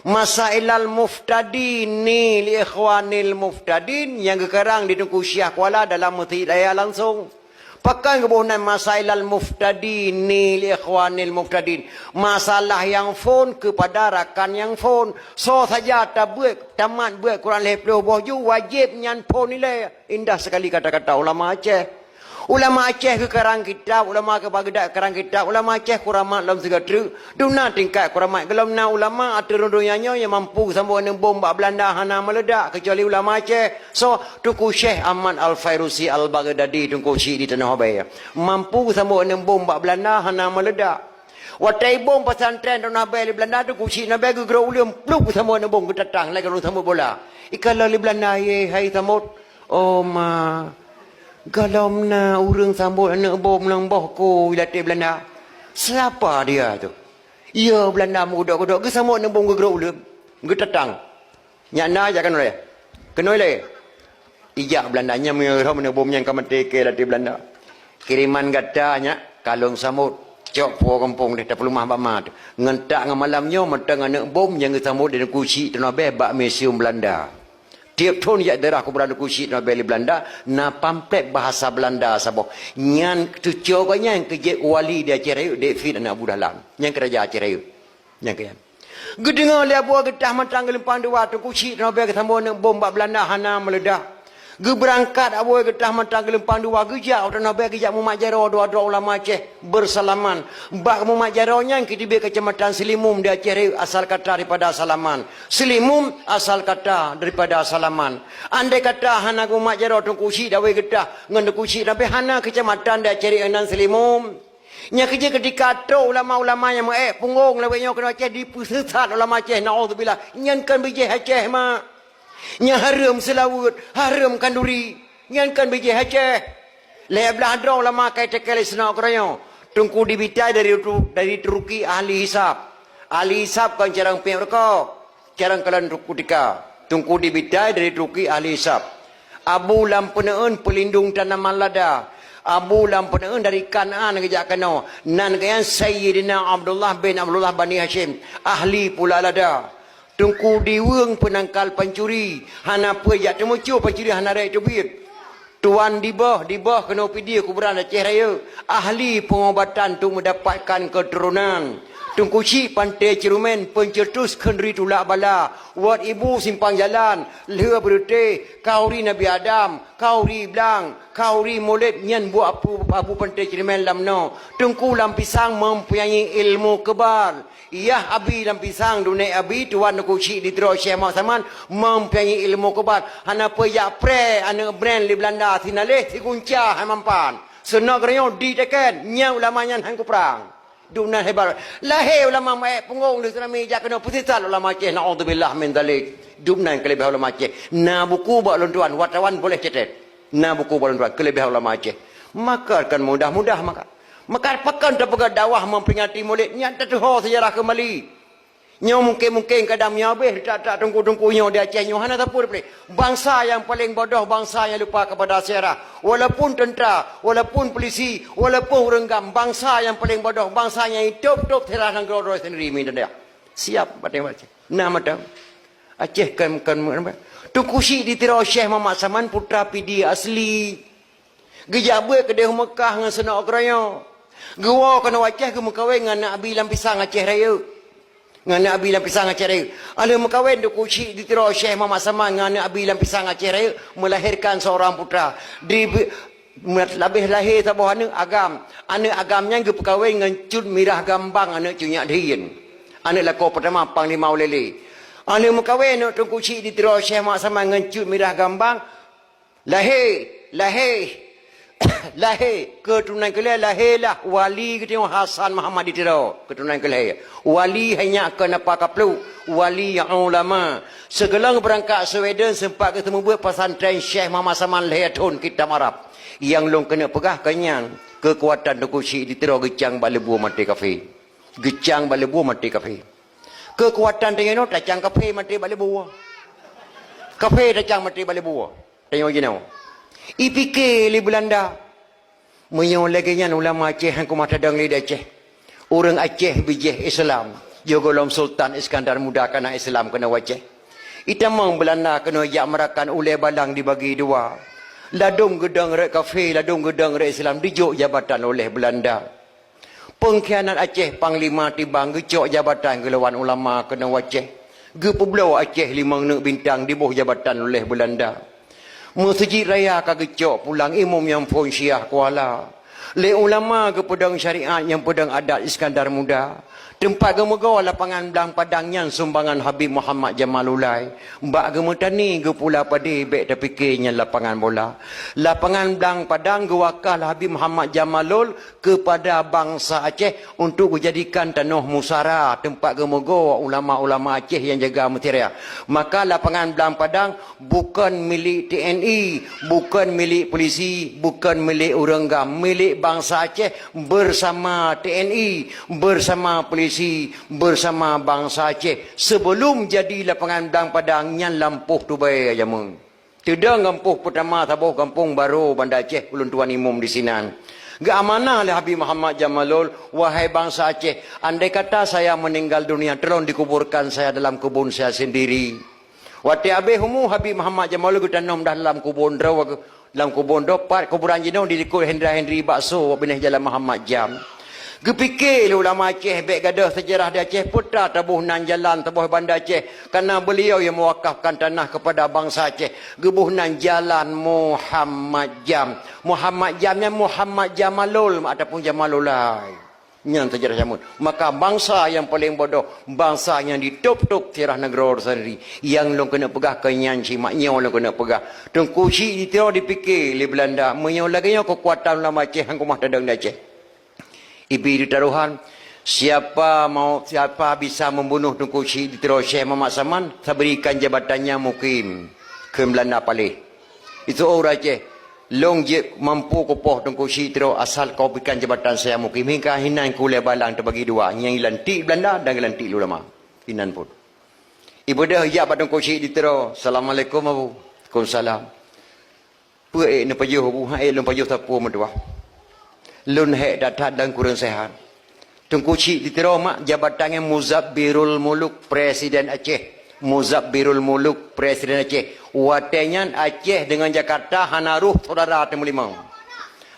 Masailal muftadin ni li ikhwanil muftadin yang sekarang di Tengku Syah Kuala dalam hidayah langsung. Pakai kebunan masailal muftadin ni li ikhwanil muftadin. Masalah yang phone kepada rakan yang phone. So saja tamat buat Quran leploh bohju wajib nyan phone nilai. Indah sekali kata-kata ulama Aceh. Ulama Aceh ke karang kitab, ulama ke Baghdad karang kitab, ulama Aceh kuramat dalam segala duna tingkat kuramat. Kalau na ulama atur dunyanya yang mampu sambung dengan bom bak Belanda hana meledak kecuali ulama Aceh. So Tunku Syekh Ahmad Al-Fairusi Al-Baghdadi Tunku Syekh di Tanah Abaya. Mampu sambung dengan bom bak Belanda hana meledak. Watai bom pesantren Tanah Abaya di Belanda Tunku Syekh Nabi gerak ulium pluk sambung dengan bom ketatang lagi kalau sambung bola. Ikala di Belanda ye hai samut. Oh ma kalau na urang sambut anak bom nang bohku latih Belanda. Siapa dia tu? Ya Belanda muda-muda ke sambut nang bom gerak ulam. Getatang. Nyak na aja kan oleh. Kenoi le. Ijak Belanda nya merah nang bom yang kamate ke latih Belanda. Kiriman katanya kalung sambut cok po kampung dah perlu mah bama tu. Ngentak ngam malamnya metang anak bom yang sambut di Kuci Tanah Abang bak museum Belanda. Tiap tahun ya daerah aku berada Kuci Tanah Abang Belanda na pamflet bahasa Belanda sabo. Nyan tu cokanya yang kerja wali dia Aceh Dek Fit anak Abu Dahlan. Yang kerja Aceh Raya. Yang kian. Gedengar le buah getah matang gelempang dua tu Kuci Tanah Abang ketambah nak bom bak Belanda hana meledak. Ge berangkat abu getah matang gelempang dua gejak Tanah Abang gejak Muhammad Jaro dua-dua ulama Aceh bersalaman. Bak Muhammad Jaro yang ketiba kecamatan Selimum dia Aceh Raya asal kata daripada salaman. Selimum asal kata daripada salaman. Andai kata hana Muhammad Jaro tu Kuci dawe getah ngan Kuci tapi hana kecamatan dia Aceh Raya nan Selimum. Nya kerja ketika tu ulama-ulama yang punggung lawanya kena Aceh dipusat ulama Aceh naudzubillah nyan kan bijih Aceh mak. Nya haram selawut, haram kanduri. Nyan kan bijih Aceh. Le belah ada ulama kai tekel senak keranya. Tungku dibitai dari Turki ahli hisab. Ahli hisab kan carang pihak mereka. Carang kalan kutika. Tungku dibitai dari Turki ahli hisab. Abu Lampunaun pelindung tanaman lada. Abu Lampunaun dari Kanaan kejak kena. Nan kayan Sayyidina Abdullah bin Abdullah Bani Hashim. Ahli pula lada. Tungku diweng penangkal pencuri. Hana pejak temucu pencuri hana raya tebit. Tuan dibah kena pidi kuburan Aceh Raya. Ahli pengobatan untuk mendapatkan keturunan. Tungku Syekh Pantai Cerumen pencetus kendri tulak bala. Wat ibu simpang jalan. Leha berute. Kauri Nabi Adam. Kauri Blang. Kauri Molid. Nyan buat abu Pantai Cerumen lamno. Tungku Lampisang mempunyai ilmu kebal. Iya abi Lampisang dunia abi tuan Tungku Syekh di Teruk Syekh Mak Saman mempunyai ilmu kebal. Hana peyak pre. Hana brand di Belanda. Sinaleh si kunca hamampan. Senagernya diteken. Nyang ulamanya hangku perang. Dunan hebat. Lahir ulama punggung di sana meja kena pusat ulama Aceh. Naudzubillah min dzalik. Dunan kelebihan ulama Aceh. Na buku bak lontuan wartawan boleh cetet. Na buku bak lontuan kelebihan ulama Aceh. Maka kan mudah-mudah maka pakan terpegang dakwah memperingati Maulid. Nyata tu sejarah kembali. Nyo mungkin kadang nyabeh tak tunggu-tunggu nyo di Aceh nyo hana tapu depan. Bangsa yang paling bodoh bangsa yang lupa kepada sejarah. Walaupun tentera, walaupun polisi, walaupun renggam, bangsa yang paling bodoh bangsa yang hidup terah dan goro sendiri minta dia. Siap pada Aceh. Nah macam Aceh kan Tungku Syekh di Tirau Syekh Muhammad Saman putra pidi asli. Gejabut ke dia Mekah dengan senak keranya. Gua kena Aceh ke Mekawin dengan Nabi Lampisang Aceh Raya. Dengan Nabi Lampisang Aceh Raya. Ada mekawin Tungku Syekh di Tirau Syekh Muhammad Saman dengan Nabi Lampisang Aceh Raya melahirkan seorang putra. Lebih lahir sabuh anak agam. Anak agamnya ke perkahwin dengan Cud Mirah Gambang anak Cunyak Diin. Anak lako pertama Panglima Ulele. Anak mekawin Tungku Syekh di Tirau Syekh Muhammad Saman dengan Cud Mirah Gambang. Lahir keturunan kelih lahirlah wali kita Hasan Muhammad di Tirau keturunan kelih wali hanya kenapa kaplu wali yang ulama segelang berangkat Sweden sempat ketemu buat pesantren Syekh Muhammad Saman Lehatun kitab Arab yang long kena pegah kenyang kekuatan Tungku Syekh di Tirau gecang balebu mati kafe gecang balebu mati kafe kekuatan tengeno tacang kafe mati balebu kafe tacang mati balebu tengok jenau IPK di Belanda. Menyong lagi ulama Aceh yang kumah tadang di Aceh. Orang Aceh bijih Islam. Jogolom Sultan Iskandar Muda kena Islam kena wajah. Itamang Belanda kena yak merakan oleh balang dibagi dua. Ladung gedang rek kafe, ladung gedang rek Islam dijuk jabatan oleh Belanda. Pengkhianat Aceh Panglima tibang gecok jabatan gelawan ulama kena wajah. Gepublau Aceh 5 nek bintang dibuh jabatan oleh Belanda. Masjid Raya kagecok pulang imam yang pun Syiah Kuala. Le ulama ke pedang syariat yang pedang adat Iskandar Muda. Tempat gemegawa lapangan belang padangnya sumbangan Habib Muhammad Jamalulai. Mbak gemetani ge pula padi bek terfikirnya lapangan bola. Lapangan belang padang gewakal Habib Muhammad Jamalul kepada bangsa Aceh untuk dijadikan tanah musara, tempat gemegawa ulama-ulama Aceh yang jaga materia. Maka lapangan belang padang bukan milik TNI, bukan milik polisi, bukan milik orang gam, milik bangsa Aceh bersama TNI, bersama polisi, bersama bangsa Aceh. Sebelum jadi lapangan belang padang yang lampuh tu baik aja mung. Tidak gampuh pertama tabuh kampung baru Banda Aceh ulun tuan imam di sinan. Gak amanah oleh Habib Muhammad Jamalul, wahai bangsa Aceh, andai kata saya meninggal dunia, tolong dikuburkan saya dalam kebun saya sendiri. Wati abih humu Habib Muhammad Jamalul ditanam dalam kubur dalam kubur dopat kuburan jenong dikul Henry Bakso benih Jalan Muhammad Jam. Gepikir ulama Aceh baik gadah sejarah di Aceh putra tabuh nan jalan tabuh Banda Aceh kerana beliau yang mewakafkan tanah kepada bangsa Aceh. Gebuh nan jalan Muhammad Jam. Muhammad Jamnya Muhammad Jamalul ataupun Jamalulai. Yang sejarah jamun. Maka bangsa yang paling bodoh, bangsa yang ditup-tup tirah negara sendiri. Yang lo kena pegah kenyanci, maknya lo kena pegah. Tengku si ditiro dipikir oleh Belanda. Menyau lagi kekuatan ulama Aceh yang kumah tadang di Aceh. Ibi ditaruhan, siapa bisa membunuh Tengku Syekh ditiro Syekh Muhammad Saman, saya berikan jabatannya mukim ke Belanda Palih. Itu orang Aceh. Long je mampu kopoh Tengku Syekh ditiro asal kau berikan jabatan saya mukim. Hingga hinan kulai balang terbagi dua. Yang lantik Belanda dan lantik ulama. Hinan pun. Ibu dah hijab pada Tengku Syekh ditiro. Assalamualaikum Abu. Waalaikumsalam. Puak nak pajuh Abu. Hai long pajuh tapu menduah. Lun hek datang dan kurang sehat. Tengku Syekh ditiro mak jabatannya Muzabbirul Muluk Presiden Aceh. Muzabbirul Muluk Presiden Aceh. Watenya Aceh dengan Jakarta hana ruh saudara temu limau.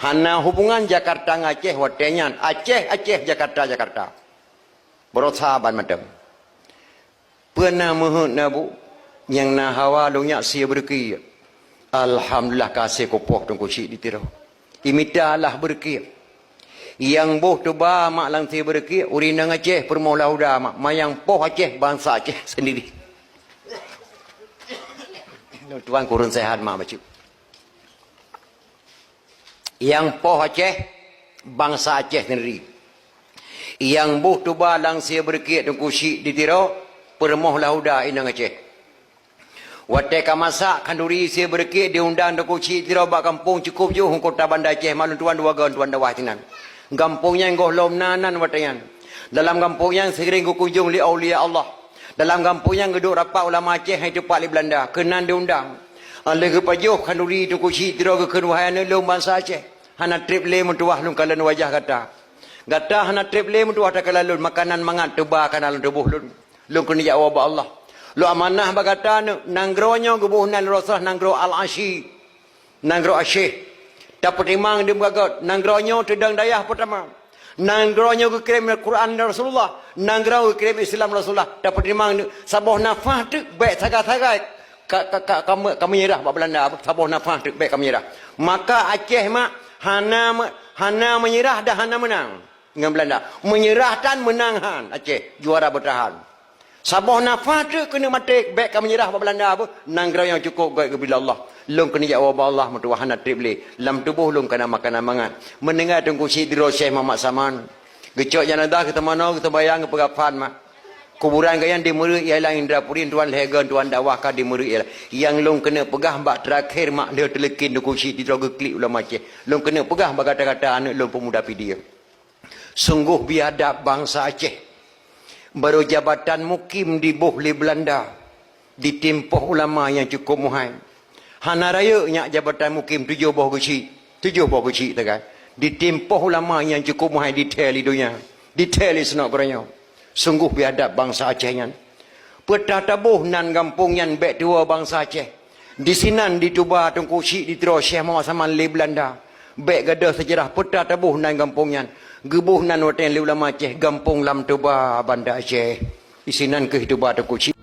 Hana hubungan Jakarta dengan Aceh watenya Aceh Jakarta. Berosaban macam. Pernah mohon nabu yang na hawa lunyak sia berki. Alhamdulillah kasih kopoh Tengku Syekh ditiro. Imitalah berki. Yang boh tu ba mak lang ti berki urinang Aceh permaulah udah mak mayang poh Aceh bangsa Aceh sendiri. Tuan kurun sehat mak bacu. Yang poh Aceh bangsa Aceh sendiri. Yang boh tu ba lang si berki Tengku Syekh ditiro permaulah udah inang Aceh. Watai kamasak kanduri si berki diundang Tengku Syekh ditiro bak kampung cukup je kota Banda Aceh malun tuan dua gaun tuan dawah tinan. Kampungnya yang gohlom nanan watayan. Dalam kampungnya sering kunjung li aulia Allah. Dalam kampungnya geduk rapat ulama Aceh yang tepat li Belanda. Kenan diundang. Lagi pajuh kanduri Tengku Syekh ditiro ke kenuhaian lom bangsa Aceh. Hana trip le mentuah lum kalan wajah kata. Kata hana trip le mentuah tak kalalun makanan mangat tebah kanal tubuh lun. Lum kena jawab Allah. Lu amanah bagata nanggronya gebuh nan Rasul nanggro al-Ashi. Nanggro Asyih. Dapat imang dia bergagat. Nanggronya tedang dayah pertama. Nanggronya ke kirim Al-Quran Rasulullah. Nanggro ke kirim Islam Rasulullah. Dapat imang sabuh nafah tu baik sagai-sagai. Kamu nyerah buat Belanda. Sabuh nafah tu baik kamu nyerah. Maka Aceh mak hana menyerah dah hana menang. Dengan Belanda. Menyerah dan menang Aceh. Juara bertahan. Sabuh nafah tu kena mati. Baik kamu nyerah buat Belanda apa. Nanggro yang cukup baik kepada Allah. Lung kena jawab Allah mentuah anak tripli. Lam tubuh lung kena makanan mangat. Mendengar Tengku Syekh ditiro Syekh Muhammad Saman. Gecok janadah kita mana kita bayang ke pegafan mak. Kuburan gayang di Meru ialah Indrapuri tuan legan tuan dakwah ka di Meru ialah. Yang lung kena pegah mbak terakhir mak dia telekin Tengku Syekh ditiro geklik ulama Aceh. Lung kena pegah mbak kata-kata anak lung pemuda dia. Sungguh biadab bangsa Aceh. Baru jabatan mukim di Bohli Belanda. Ditimpuh ulama yang cukup muhai. Hana raya nyak jabatan mukim 7 buah kecil tekan. Ditimpuh ulama yang cukup muhai detail hidupnya. Detail senak korangnya. Sungguh biadab bangsa Aceh yan. Peta tabuh nan kampung yan bek tua bangsa Aceh. Di sinan di Tuba Tungku Syik di Terus Syekh Muhammad Saman li Belanda. Bek gada sejarah peta tabuh nan kampung yan. Gebuh nan hotel li ulama Aceh. Kampung lam Tuba Banda Aceh. Di sinan ke Tuba Tungku Syik.